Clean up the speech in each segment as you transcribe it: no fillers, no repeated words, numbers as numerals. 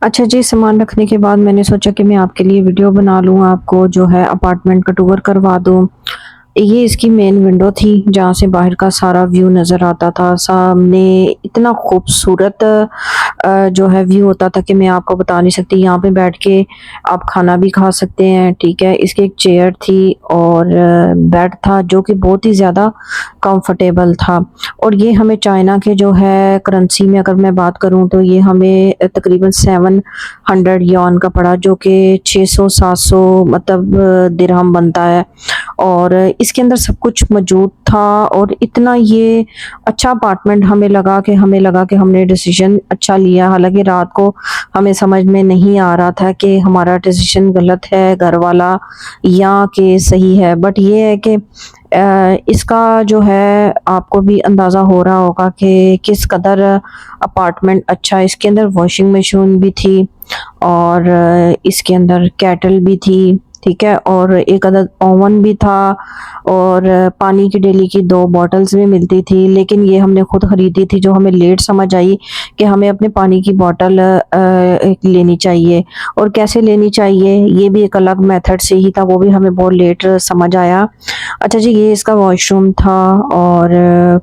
अच्छा जी, सामान रखने के बाद मैंने सोचा कि मैं आपके लिए वीडियो बना लूँ, आपको जो है अपार्टमेंट का टूर करवा दूँ। ये इसकी मेन विंडो थी, जहाँ से बाहर का सारा व्यू नज़र आता था। सामने इतना खूबसूरत जो है व्यू होता था कि मैं आपको बता नहीं सकती। यहाँ पे बैठ के आप खाना भी खा सकते हैं, ठीक है। इसकी एक चेयर थी और बेड था जो कि बहुत ही ज़्यादा कंफर्टेबल था। और ये हमें चाइना के जो है करेंसी में अगर मैं बात करूँ तो ये हमें तकरीबन 700 यॉन का पड़ा, जो कि 600-700 मतलब दिरहम बनता है। और इसके अंदर सब कुछ मौजूद था और इतना ये अच्छा अपार्टमेंट हमें लगा कि हमने डिसीजन अच्छा लिया। हालाँकि रात को हमें समझ में नहीं आ रहा था कि हमारा डिसीजन गलत है घर वाला या कि सही है। बट ये है कि इसका जो है आपको भी अंदाज़ा हो रहा होगा कि किस कदर अपार्टमेंट अच्छा है। इसके अंदर वॉशिंग मशीन भी थी और इसके अंदर केटल भी थी, ठीक है। और एक अदद ओवन भी था और पानी की डेली की 2 बॉटल्स भी मिलती थी। लेकिन ये हमने खुद खरीदी थी, जो हमें लेट समझ आई कि हमें अपने पानी की बॉटल एक लेनी चाहिए। और कैसे लेनी चाहिए ये भी एक अलग मेथड से ही था, वो भी हमें बहुत लेट समझ आया। अच्छा जी, ये इसका वॉशरूम था। और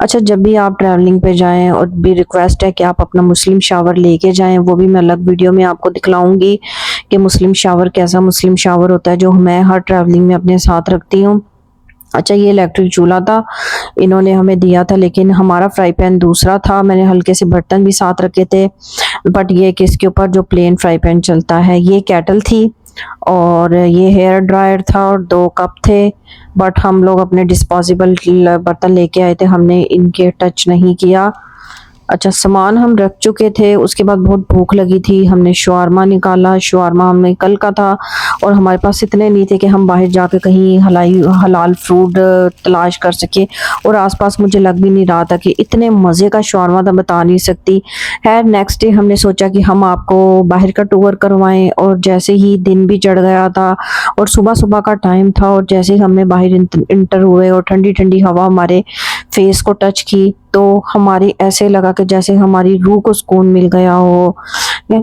अच्छा, जब भी आप ट्रैवलिंग पे जाएँ और भी रिक्वेस्ट है कि आप अपना मुस्लिम शावर लेके जाएँ, वो भी मैं अलग वीडियो में आपको दिखलाऊँगी कि मुस्लिम शावर कैसा मुस्लिम शावर होता है, जो मैं हर ट्रैवलिंग में अपने साथ रखती हूँ। अच्छा, ये इलेक्ट्रिक चूल्हा था, इन्होंने हमें दिया था, लेकिन हमारा फ्राई पैन दूसरा था। मैंने हल्के से बर्तन भी साथ रखे थे, बट ये कि इसके ऊपर जो प्लेन फ्राई पैन चलता है। ये केटल थी और ये हेयर ड्रायर था और 2 कप थे। बट हम लोग अपने डिस्पोजेबल बर्तन लेके आए थे, हमने इनके टच नहीं किया। अच्छा, सामान हम रख चुके थे, उसके बाद बहुत भूख लगी थी, हमने शवारमा निकाला। शवारमा हमें कल का था और हमारे पास इतने नहीं थे कि हम बाहर जाके कहीं हलाल फूड तलाश कर सकें। और आसपास मुझे लग भी नहीं रहा था कि इतने मज़े का शवारमा था, बता नहीं सकती। खैर नेक्स्ट डे हमने सोचा कि हम आपको बाहर का टूर करवाएँ। और जैसे ही दिन भी चढ़ गया था और सुबह-सुबह का टाइम था और जैसे ही हमने बाहर इंटर हुए और ठंडी-ठंडी हवा हमारे फेस को टच की, तो हमारी ऐसे लगा कि जैसे हमारी रूह को सुकून मिल गया हो।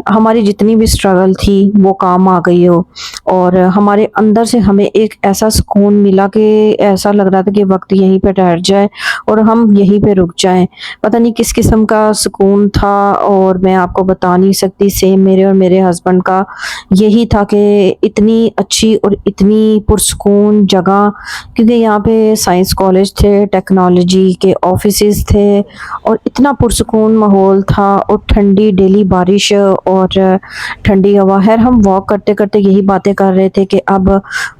हमारी जितनी भी स्ट्रगल थी वो काम आ गई हो और हमारे अंदर से हमें एक ऐसा सुकून मिला कि ऐसा लग रहा था कि वक़्त यहीं पे ठहर जाए और हम यहीं पे रुक जाएँ। पता नहीं किस किस्म का सुकून था और मैं आपको बता नहीं सकती। सेम मेरे और मेरे हस्बैंड का यही था कि इतनी अच्छी और इतनी पुरसुकून जगह, क्योंकि यहाँ पे साइंस कॉलेज थे, टेक्नोलॉजी के ऑफिसेज़ थे और इतना पुरसुकून माहौल था और ठंडी डेली बारिश और ठंडी हवा। ख़ैर हम वॉक करते-करते यही बातें कर रहे थे कि अब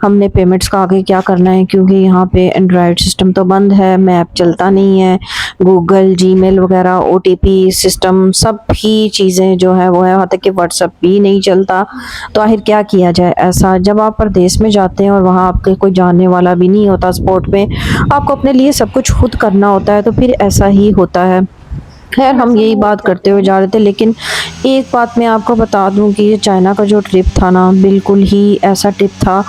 हमने पेमेंट्स का आगे क्या करना है, क्योंकि यहाँ पे एंड्रॉयड सिस्टम तो बंद है, मैप चलता नहीं है, गूगल, जीमेल वगैरह, ओटीपी सिस्टम सब ही चीज़ें जो है वो है, यहाँ तक कि व्हाट्सएप भी नहीं चलता। तो आखिर क्या किया जाए ऐसा? जब आप परदेश में जाते हैं और वहाँ आपके कोई जानने वाला भी नहीं होता सपोर्ट में, आपको अपने लिए सब कुछ खुद करना होता है, तो फिर ऐसा ही होता है। खैर हम यही बात करते हुए जा रहे थे, लेकिन एक बात मैं आपको बता दूं कि ये चाइना का जो ट्रिप था ना, बिल्कुल ही ऐसा ट्रिप था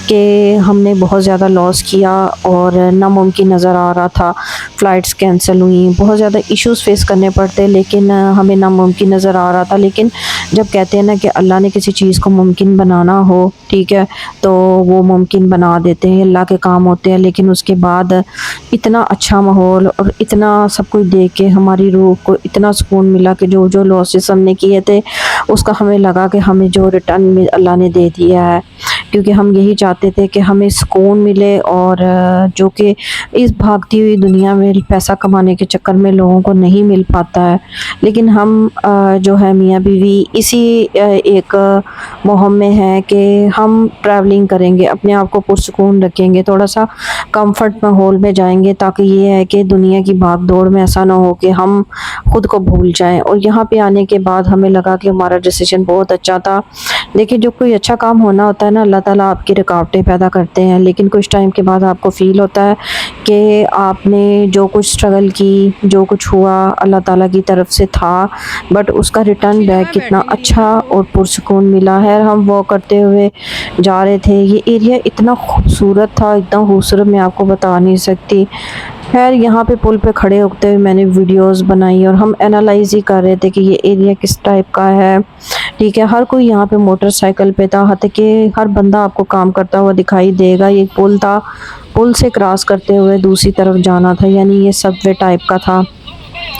कि हमने बहुत ज़्यादा लॉस किया और नामुमकिन नज़र आ रहा था। फ़्लाइट्स कैंसिल हुई, बहुत ज़्यादा इश्यूज़ फेस करने पड़ते, लेकिन हमें नामुमकिन नज़र आ रहा था। लेकिन जब कहते हैं ना कि अल्लाह ने किसी चीज़ को मुमकिन बनाना हो, ठीक है, तो वो मुमकिन बना देते हैं, अल्लाह के काम होते हैं। लेकिन उसके बाद इतना अच्छा माहौल और इतना सब कुछ देख के हमारी रूह को इतना सुकून मिला कि जो जो लॉसेस हमने किए थे उसका हमें लगा कि हमें जो रिटर्न में अल्लाह ने दे दिया है, क्योंकि हम यही चाहते थे कि हमें सुकून मिले। और जो कि इस भागती हुई दुनिया में पैसा कमाने के चक्कर में लोगों को नहीं मिल पाता है। लेकिन हम जो है मियाँ बीवी इसी एक मुहिम में हैं कि हम ट्रैवलिंग करेंगे, अपने आप को पुरसुकून रखेंगे, थोड़ा सा कंफर्ट माहौल में जाएंगे, ताकि ये है कि दुनिया की भाग दौड़ में ऐसा ना हो कि हम खुद को भूल जाएं। और यहाँ पे आने के बाद हमें लगा कि हमारा डिसीजन बहुत अच्छा था। देखिए, जो कोई अच्छा काम होना होता है ना, अल्लाह ताला आपकी रुकावटें पैदा करते हैं, लेकिन कुछ टाइम के बाद आपको फ़ील होता है कि आपने जो कुछ स्ट्रगल की, जो कुछ हुआ अल्लाह ताला की तरफ से था, बट उसका रिटर्न बैक कितना अच्छा और पुरसुकून मिला है। हम वॉक करते हुए जा रहे थे, ये एरिया इतना खूबसूरत था, इतना खूबसूरत मैं आपको बता नहीं सकती। खैर यहाँ पे पुल पे खड़े होते हुए मैंने वीडियोस बनाई और हम एनालाइज ही कर रहे थे कि ये एरिया किस टाइप का है। ठीक है, हर कोई यहाँ पे मोटरसाइकिल पे था, हत्ता कि हर बंदा आपको काम करता हुआ दिखाई देगा। ये पुल था, पुल से क्रॉस करते हुए दूसरी तरफ जाना था, यानी ये सबवे टाइप का था।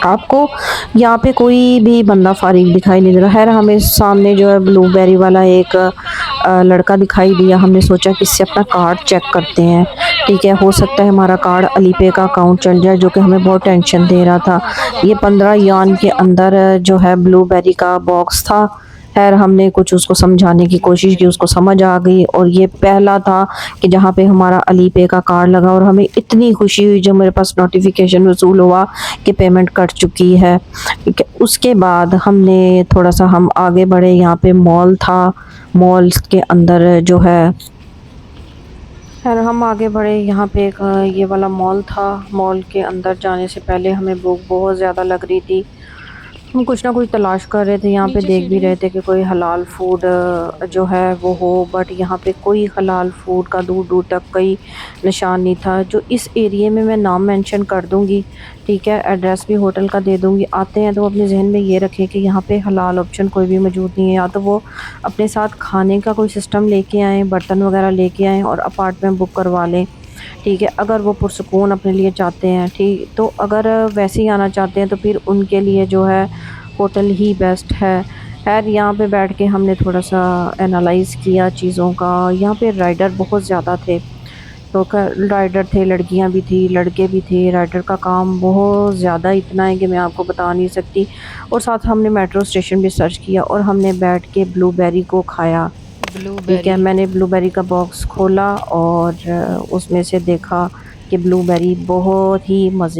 आपको यहाँ पे कोई भी बंदा फारिग दिखाई नहीं दे रहा। खैर हमें सामने जो है ब्लूबेरी वाला एक लड़का दिखाई दिया। हमने सोचा कि इससे अपना कार्ड चेक करते हैं, ठीक है, हो सकता है हमारा कार्ड अलीपे का अकाउंट चल जाए, जो कि हमें बहुत टेंशन दे रहा था। ये 15 यान के अंदर जो है ब्लूबेरी का बॉक्स था। खैर हमने कुछ उसको समझाने की कोशिश की, उसको समझ आ गई, और ये पहला था कि जहाँ पे हमारा अली पे का कार्ड लगा, और हमें इतनी खुशी हुई जब मेरे पास नोटिफिकेशन वसूल हुआ कि पेमेंट कट चुकी है। ठीक है, उसके बाद हमने थोड़ा सा हम आगे बढ़े। यहाँ पे मॉल था, मॉल के अंदर जो है, खैर हम आगे बढ़े। यहाँ पे एक ये वाला मॉल था। मॉल के अंदर जाने से पहले हमें भूख बहुत ज़्यादा लग रही थी। हम कुछ ना कुछ तलाश कर रहे थे, यहाँ पे देख भी रहे थे कि कोई हलाल फूड जो है वो हो, बट यहाँ पे कोई हलाल फूड का दूर दूर तक कोई निशान नहीं था। जो इस एरिए में मैं नाम मेंशन कर दूँगी, ठीक है, एड्रेस भी होटल का दे दूँगी। आते हैं तो अपने जहन में ये रखें कि यहाँ पे हलाल ऑप्शन कोई भी मौजूद नहीं है। या तो वो अपने साथ खाने का कोई सिस्टम लेके आएँ, बर्तन वगैरह लेके आएँ और अपार्टमेंट बुक करवा लें, ठीक है, अगर वो पुरसुकून अपने लिए चाहते हैं। ठीक, तो अगर वैसे ही आना चाहते हैं तो फिर उनके लिए जो है होटल ही बेस्ट है। खैर यहाँ पे बैठ के हमने थोड़ा सा एनालाइज़ किया चीज़ों का। यहाँ पे राइडर बहुत ज़्यादा थे, तो राइडर थे, लड़कियाँ भी थी, लड़के भी थे। राइडर का काम बहुत ज़्यादा इतना है कि मैं आपको बता नहीं सकती। और साथ हमने मेट्रो स्टेशन भी सर्च किया और हमने बैठ के ब्लूबेरी को खाया। ठीक है, मैंने ब्लूबेरी का बॉक्स खोला और उसमें से देखा कि ब्लूबेरी बहुत ही मज़े